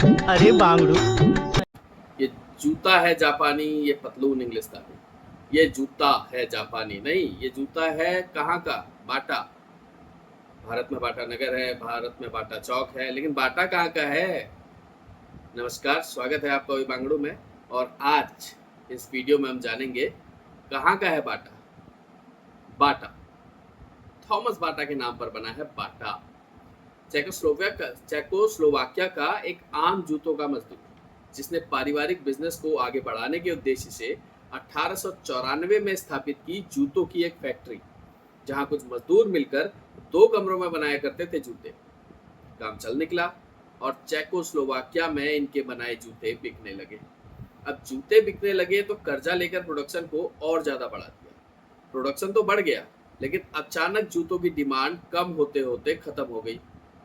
अरे बांगड़ू। ये जूता है जापानी, ये पतलून इंग्लिस्तानी। ये जूता है जापानी नहीं, ये जूता है कहाँ का? बाटा। भारत में बाटा नगर है, भारत में बाटा चौक है, लेकिन बाटा कहाँ का है? नमस्कार, स्वागत है आपका बांगड़ू में। और आज इस वीडियो में हम जानेंगे कहाँ का है बाटा। बाटा थॉमस बाटा के नाम पर बना है बाटा। चेकोस्लोवाकिया का एक आम जूतों का मजदूर, जिसने पारिवारिक बिजनेस को आगे बढ़ाने के उद्देश्य से 1894 में स्थापित की जूतों की एक फैक्ट्री, जहां कुछ मजदूर मिलकर 2 कमरों में बनाया करते थे जूते। काम चल निकला और चेकोस्लोवाकिया में इनके बनाए जूते बिकने लगे। अब जूते बिकने लगे तो कर्जा लेकर प्रोडक्शन को और ज्यादा बढ़ा दिया। प्रोडक्शन तो बढ़ गया, लेकिन अचानक जूतों की डिमांड कम होते होते खत्म हो गई।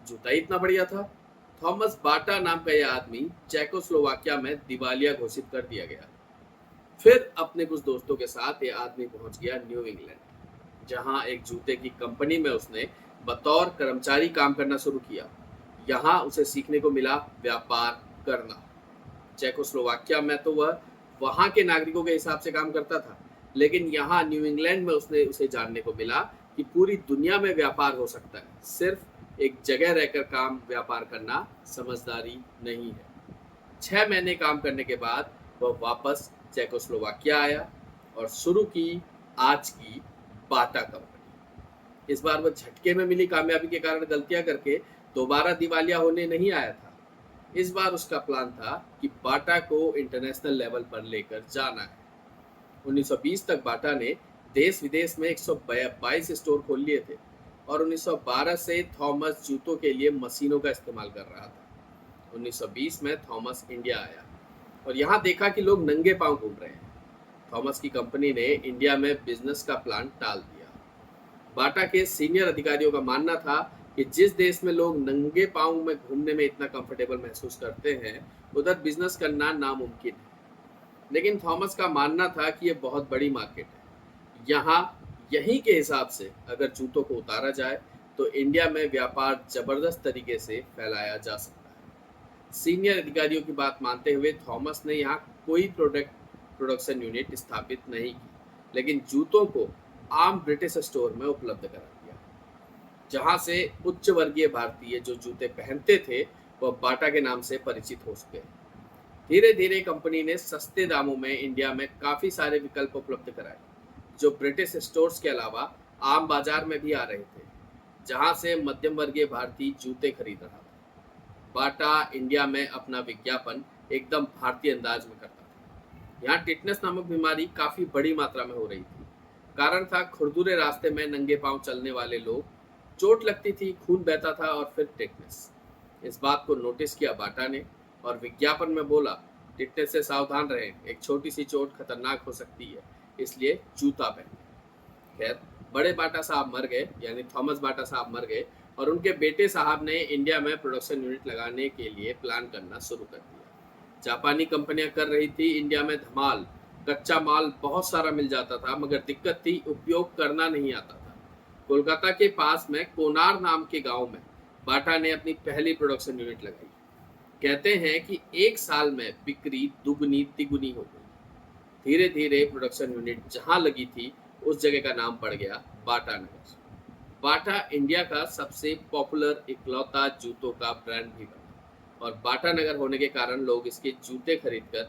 जूता ही इतना बढ़िया था। थॉमस बाटा नाम का यह आदमी चेकोस्लोवाकिया में दिवालिया घोषित कर दिया गया। फिर अपने कुछ दोस्तों के साथ यह आदमी पहुंच गया न्यू इंग्लैंड, जहां एक जूते की कंपनी में उसने बतौर कर्मचारी काम करना शुरू किया। यहाँ उसे सीखने को मिला व्यापार करना। चेकोस्लोवाकिया में तो वह वहाँ के नागरिकों के हिसाब से काम करता था, लेकिन यहाँ न्यू इंग्लैंड में उसने उसे जानने को मिला कि पूरी दुनिया में व्यापार हो सकता है, सिर्फ एक जगह रहकर काम व्यापार करना समझदारी नहीं है। 6 महीने काम करने के बाद वह वापस चेकोस्लोवाकिया आया और शुरू की आज की बाटा कंपनी। इस बार वह झटके में मिली कामयाबी के कारण गलतियां करके दोबारा दिवालिया होने नहीं आया था। इस बार उसका प्लान था कि बाटा को इंटरनेशनल लेवल पर लेकर जाना है। 1920 तक बाटा ने देश विदेश में 122 स्टोर खोल लिए थे और 1912 से थॉमस जूतों के लिए मशीनों का इस्तेमाल कर रहा था। 1920 में थॉमस इंडिया आया और यहाँ देखा कि लोग नंगे पांव घूम रहे हैं। थॉमस की कंपनी ने इंडिया में बिजनेस का प्लान टाल दिया। बाटा के सीनियर अधिकारियों का मानना था कि जिस देश में लोग नंगे पांव में घूमने में इतना कंफर्टेबल महसूस करते हैं, उधर बिजनेस करना नामुमकिन है। लेकिन थॉमस का मानना था कि यह बहुत बड़ी मार्केट है, यहाँ यहीं के हिसाब से अगर जूतों को उतारा जाए तो इंडिया में व्यापार जबरदस्त तरीके से फैलाया जा सकता है। सीनियर अधिकारियों की बात मानते हुए थॉमस ने यहाँ कोई प्रोडक्शन यूनिट स्थापित नहीं की, लेकिन जूतों को आम ब्रिटिश स्टोर में उपलब्ध करा दिया, जहां से उच्च वर्गीय भारतीय जो जूते पहनते थे वह बाटा के नाम से परिचित हो सके। धीरे धीरे कंपनी ने सस्ते दामों में इंडिया में काफी सारे विकल्प उपलब्ध कराए, जो ब्रिटिश स्टोर्स के अलावा आम बाजार में भी आ रहे थे, जहां से मध्यम वर्गीय भारतीय जूते खरीद रहा था। बाटा इंडिया में अपना विज्ञापन एकदम भारतीय अंदाज में करता था। यहाँ टिटनेस नामक बीमारी काफी बड़ी मात्रा में हो रही थी। कारण था खुरदुरे रास्ते में नंगे पांव चलने वाले लोग, चोट लगती थी, खून बहता था और फिर टिटनेस। इस बात को नोटिस किया बाटा ने और विज्ञापन में बोला, टिटनेस से सावधान रहें, एक छोटी सी चोट खतरनाक हो सकती है, इसलिए जूता पहने। खैर, बड़े बाटा साहब मर गए, यानी थॉमस बाटा साहब मर गए और उनके बेटे साहब ने इंडिया में प्रोडक्शन यूनिट लगाने के लिए प्लान करना शुरू कर दिया। जापानी कंपनियां कर रही थी इंडिया में धमाल। कच्चा माल बहुत सारा मिल जाता था, मगर दिक्कत थी उपयोग करना नहीं आता था। कोलकाता के पास में कोनार नाम के गांव में बाटा ने अपनी पहली प्रोडक्शन यूनिट लगाई। कहते हैं कि एक साल में बिक्री दुगनी तिगुनी हो गई। धीरे धीरे प्रोडक्शन यूनिट जहां लगी थी उस जगह का नाम पड़ गया बाटा नगर। बाटा इंडिया का सबसे पॉपुलर इकलौता जूतों का ब्रांड भी बना और बाटा नगर होने के कारण लोग इसके जूते खरीदकर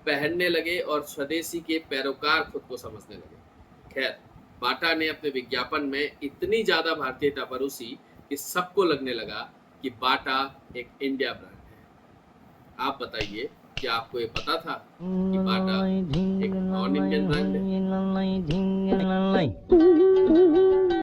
पहनने लगे और स्वदेशी के पैरोकार खुद को समझने लगे। खैर, बाटा ने अपने विज्ञापन में इतनी ज्यादा भारतीयता परोसी कि सबको लगने लगा कि बाटा एक इंडिया ब्रांड है। आप बताइए, क्या आपको ये पता था कि बाटा एक नॉन इंडियन ब्रांड है?